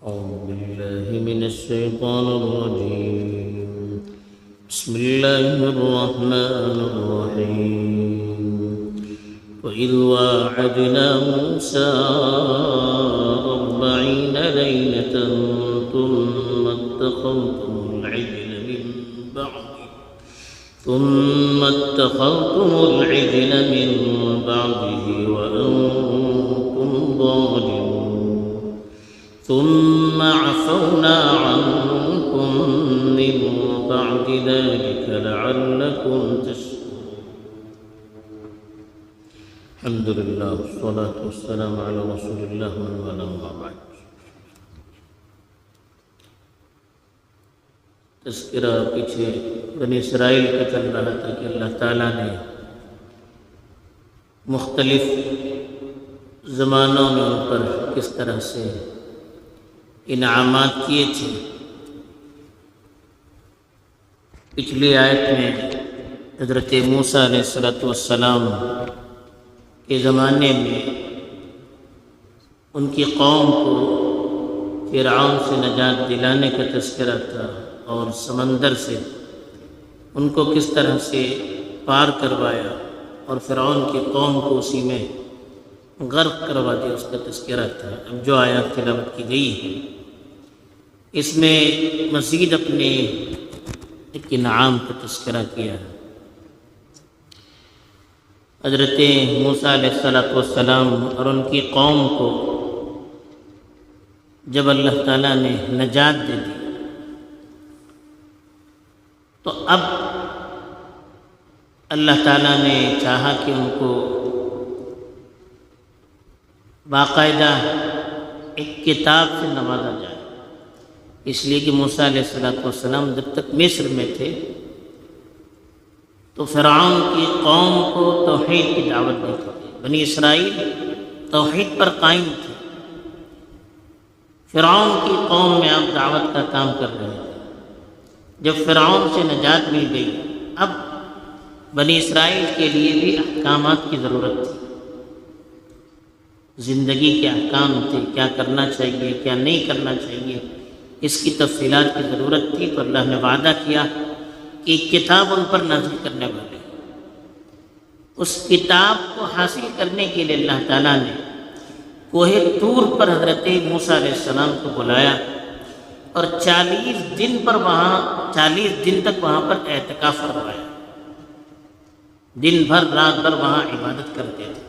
أعوذ بالله من الشيطان الرجيم. بسم الله الرحمن الرحيم. وإذ واعدنا موسى 40 ليلة ثم اتخذتم العجل من بعده وأنتم ظالمون ثم عفونا عنكم من بعد ذلك لعلكم تشكرون. الحمد لله والصلاة والسلام على رسول الله وما بعد. تذکرہ پیچھے بنی اسرائیل کا چل رہا تھا کہ اللہ تعالیٰ نے مختلف زمانوں میں ان پر کس طرح سے انعامات کیے تھے. پچھلی آیت میں حضرت موسیٰ علیہ السلام کے زمانے میں ان کی قوم کو فرعون سے نجات دلانے کا تذکرہ تھا اور سمندر سے ان کو کس طرح سے پار کروایا اور فرعون کی قوم کو اسی میں غرق کروا دیا، اس کا تذکرہ تھا. اب جو آیات تلاوت کی گئی ہے اس میں مزید اپنے ایک انعام کا تذکرہ کیا ہے. حضرت موسیٰ علیہ السلام اور ان کی قوم کو جب اللہ تعالیٰ نے نجات دے دی تو اب اللہ تعالیٰ نے چاہا کہ ان کو باقاعدہ ایک کتاب سے نوازا جائے، اس لیے کہ موسیٰ علیہ السلام جب تک مصر میں تھے تو فرعون کی قوم کو توحید کی دعوت نہیں تھی. بنی اسرائیل توحید پر قائم تھے، فرعون کی قوم میں آپ دعوت کا کام کر رہے ہیں. جب فرعون سے نجات مل گئی اب بنی اسرائیل کے لیے بھی احکامات کی ضرورت تھی، زندگی کے احکام تھے، کیا کرنا چاہیے کیا نہیں کرنا چاہیے، اس کی تفصیلات کی ضرورت تھی. تو اللہ نے وعدہ کیا کہ ایک کتاب ان پر نازل کرنے والے. اس کتاب کو حاصل کرنے کے لیے اللہ تعالیٰ نے کوہ طور پر حضرت موسیٰ علیہ السلام کو بلایا اور 40 دن تک وہاں پر اعتکاف کروایا. دن بھر رات بھر وہاں عبادت کرتے تھے.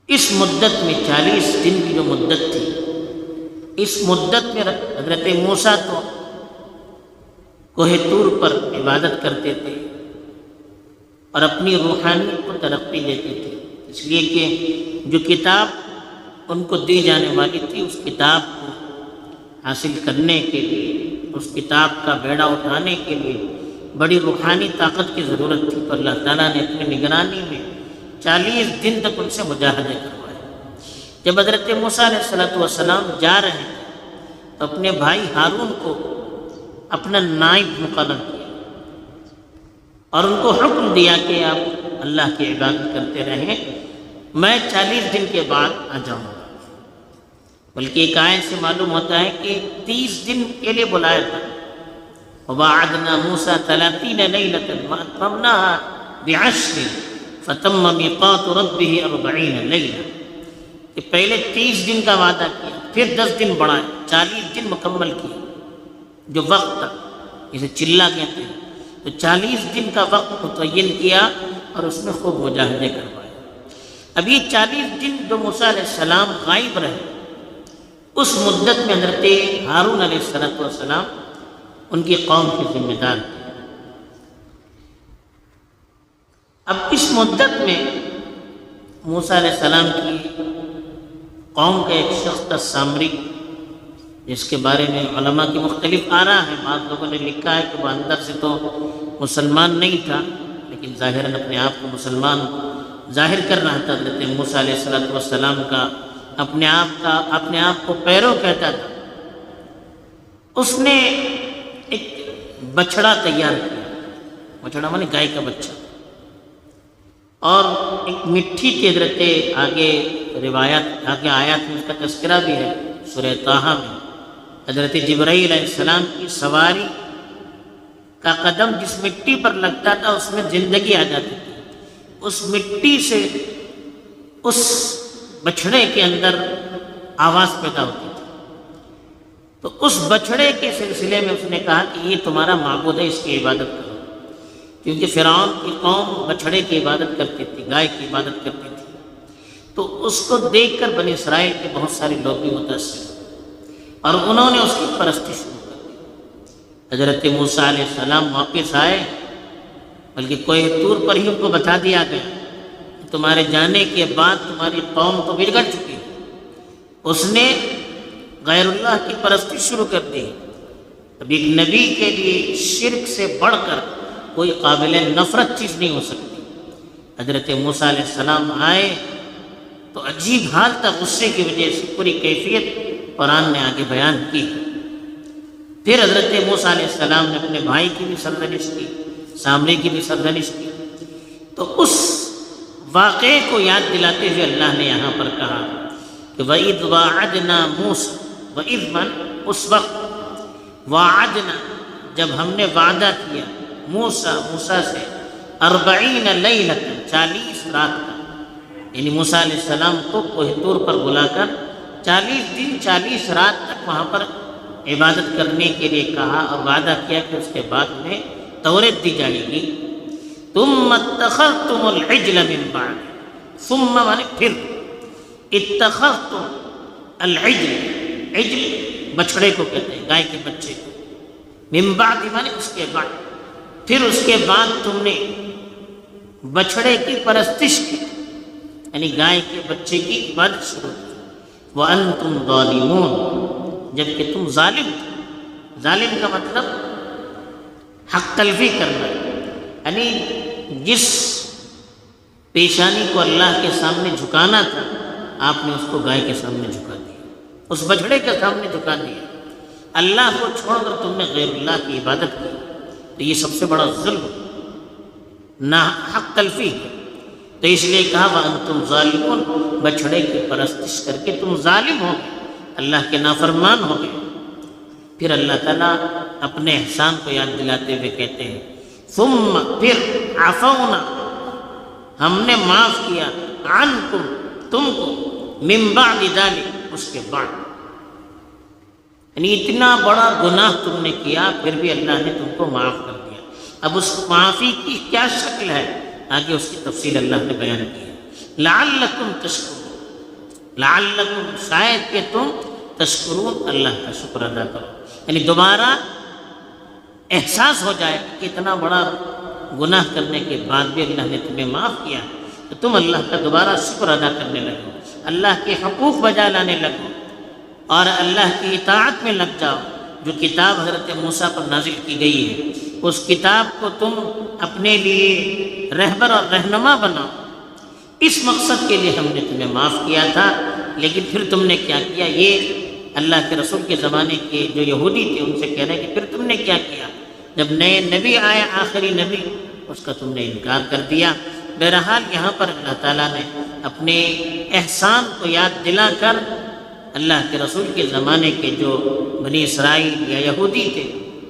اس مدت میں 40 دن کی جو مدت تھی، اس مدت میں حضرت موسیٰ تو کوہ طور پر عبادت کرتے تھے اور اپنی روحانیت کو ترقی دیتے تھے، اس لیے کہ جو کتاب ان کو دی جانے والی تھی اس کتاب کو حاصل کرنے کے لیے، اس کتاب کا بیڑا اٹھانے کے لیے بڑی روحانی طاقت کی ضرورت تھی. تو اللہ تعالیٰ نے اپنی نگرانی میں 40 دن تک ان سے مجاہدے کروائے. جب حضرت موسیٰ علیہ السلام جا رہے تھے تو اپنے بھائی ہارون کو اپنا نائب مقرر کیا اور ان کو حکم دیا کہ آپ اللہ کی عبادت کرتے رہیں، میں 40 دن کے بعد آ جاؤں گا. بلکہ ایک آیت سے معلوم ہوتا ہے کہ 30 دن کے لیے بلایا تھا. وَوَعَدْنَا مُوسَىٰ 30 لَيْلَةً وَأَتْمَمْنَاهَا بِعَشْرٍ فَتَمَّ مِيقَاتُ رَبِّهِ 40 لَيْلَةً. کہ پہلے 30 دن کا وعدہ کیا، پھر 10 دن بڑھائے، 40 دن مکمل کیا جو وقت تھا، اسے چلہ کہتے ہیں. تو 40 دن کا وقت متعین کیا اور اس میں خوب مجاہدے کروائے. اب یہ 40 دن جو موسیٰ علیہ السلام غائب رہے، اس مدت میں حضرت ہارون علیہ السلام ان کی قوم کے ذمہ دار تھے. اب اس مدت میں موسیٰ علیہ السلام کی قوم کا ایک شخص تھا سامری، جس کے بارے میں علماء کی مختلف آراء ہیں. بعض لوگوں نے لکھا ہے کہ وہ اندر سے تو مسلمان نہیں تھا لیکن ظاہراً اپنے آپ کو مسلمان ظاہر کر رہا تھا. حضرت موسیٰ علیہ السلام کا اپنے آپ کو پیرو کہتا تھا. اس نے ایک بچڑا تیار کیا، بچڑا مانے گائے کا بچہ، اور ایک مٹھی کی حضرت آگے روایات آگے آیات میں اس کا تذکرہ بھی ہے سورہ طٰہٰ میں، حضرت جبرائیل علیہ السلام کی سواری کا قدم جس مٹی پر لگتا تھا اس میں زندگی آ جاتی تھی، اس مٹی سے اس بچھڑے کے اندر آواز پیدا ہوتی تھی۔ تو اس بچھڑے کے سلسلے میں اس نے کہا کہ یہ تمہارا معبود ہے، اس کی عبادت کرو، کیونکہ فرعون کی قوم بچھڑے کی عبادت کرتی تھی، گائے کی عبادت کرتی تھی۔ تو اس کو دیکھ کر بنی اسرائیل کے بہت سارے لوگ بھی متاثر ہوئے اور انہوں نے اس کی پرستی شروع کر دی۔ حضرت موسیٰ علیہ السلام واپس آئے، بلکہ کوہ طور پر ہی ان کو بتا دیا گیا کہ تمہارے جانے کے بعد تمہاری قوم تو بگڑ چکی ہے۔ اس نے غیر اللہ کی پرستی شروع کر دی۔ اب ایک نبی کے لیے شرک سے بڑھ کر کوئی قابل نفرت چیز نہیں ہو سکتی۔ حضرت موسیٰ علیہ السلام آئے تو عجیب حال تھا، غصے کی وجہ سے پوری کیفیت قرآن نے آگے بیان کی۔ پھر حضرت موسیٰ علیہ السلام نے اپنے بھائی کی بھی سرزنش کی، سامری کی بھی سرزنش کی۔ تو اس واقعے کو یاد دلاتے ہوئے اللہ نے یہاں پر کہا کہ وَإِذْ وَاعَدْنَا مُوسَىٰ، وَإِذْ من اس وقت، وَاعَدْنَا جب ہم نے وعدہ کیا، موسیٰ سے 40 لیلۃ 40 رات کا، یعنی موسیٰ علیہ السلام کو کوہ طور پر بلا کر 40 دن 40 رات تک وہاں پر عبادت کرنے کے لیے کہا اور وعدہ کیا کہ اس کے بعد انہیں توریت دی جائے گی۔ ثم اتخذتم العجل من بعد، ثم مانے پھر، اتخذتم العجل، عجل بچڑے کو کہتے ہیں، گائے کے بچے کو، من بعد مانے اس کے بعد، پھر اس کے بعد تم نے بچڑے کی پرستش کی، یعنی گائے کے بچے کی عبادت شروع کی۔ وَأَنْتُمْ ظَالِمُونَ، جبکہ تم ظالم تھے۔ ظالم کا مطلب حق تلفی کرنا، یعنی جس پیشانی کو اللہ کے سامنے جھکانا تھا آپ نے اس کو گائے کے سامنے جھکا دیا، اس بچڑے کے سامنے جھکا دیا۔ اللہ کو چھوڑ کر تم نے غیر اللہ کی عبادت کی، تو یہ سب سے بڑا ظلم نہ حق تلفی ہے۔ تو اس لیے کہا وَأَنْتُمْ ظَالِمُونَ، بچڑے کی پرستش کر کے تم ظالم ہو گئے، اللہ کے نافرمان ہو گئے۔ پھر اللہ تعالیٰ اپنے احسان کو یاد دلاتے ہوئے کہتے ہیں ثم پھر عفونا، ہم نے معاف کیا، عنکم تم کو، من بعد ذلک اس کے بعد، یعنی اتنا بڑا گناہ تم نے کیا پھر بھی اللہ نے تم کو معاف کر دیا۔ اب اس معافی کی کیا شکل ہے آگے اس کی تفصیل اللہ نے بیان کی ہے۔ لعلکم تشکرون، لعلکم شاید کہ تم تشکرون اللہ کا شکر ادا کرو، یعنی دوبارہ احساس ہو جائے کہ اتنا بڑا گناہ کرنے کے بعد بھی اللہ نے تمہیں معاف کیا، تو تم اللہ کا دوبارہ شکر ادا کرنے لگو، اللہ کے حقوق بجا لانے لگو اور اللہ کی اطاعت میں لگ جاؤ۔ جو کتاب حضرت موسیٰ پر نازل کی گئی ہے اس کتاب کو تم اپنے لیے رہبر اور رہنما بناؤ۔ اس مقصد کے لیے ہم نے تمہیں معاف کیا تھا، لیکن پھر تم نے کیا کیا؟ یہ اللہ کے رسول کے زمانے کے جو یہودی تھے ان سے کہہ رہے کہ پھر تم نے کیا کیا؟ جب نئے نبی آئے، آخری نبی، اس کا تم نے انکار کر دیا۔ بہرحال یہاں پر اللہ تعالیٰ نے اپنے احسان کو یاد دلا کر اللہ کے رسول کے زمانے کے جو بنی اسرائیل یا یہودی تھے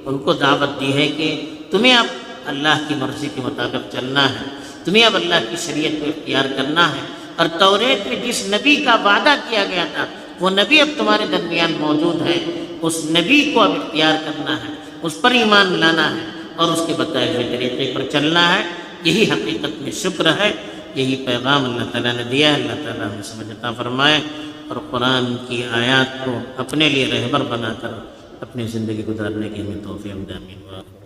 ان کو دعوت دی ہے کہ تمہیں اب اللہ کی مرضی کے مطابق چلنا ہے، تمہیں اب اللہ کی شریعت کو اختیار کرنا ہے، اور توریت میں جس نبی کا وعدہ کیا گیا تھا وہ نبی اب تمہارے درمیان موجود ہے، اس نبی کو اب اختیار کرنا ہے، اس پر ایمان لانا ہے اور اس کے بتائے ہوئے طریقے پر چلنا ہے۔ یہی حقیقت میں شکر ہے، یہی پیغام اللہ تعالیٰ نے دیا ہے۔ اللہ تعالیٰ ہمیں سمجھ عطا فرمائے اور قرآن کی آیات کو اپنے لیے رہبر بنا کر اپنی زندگی گزارنے کی ہمیں توفیق عطا فرمائے۔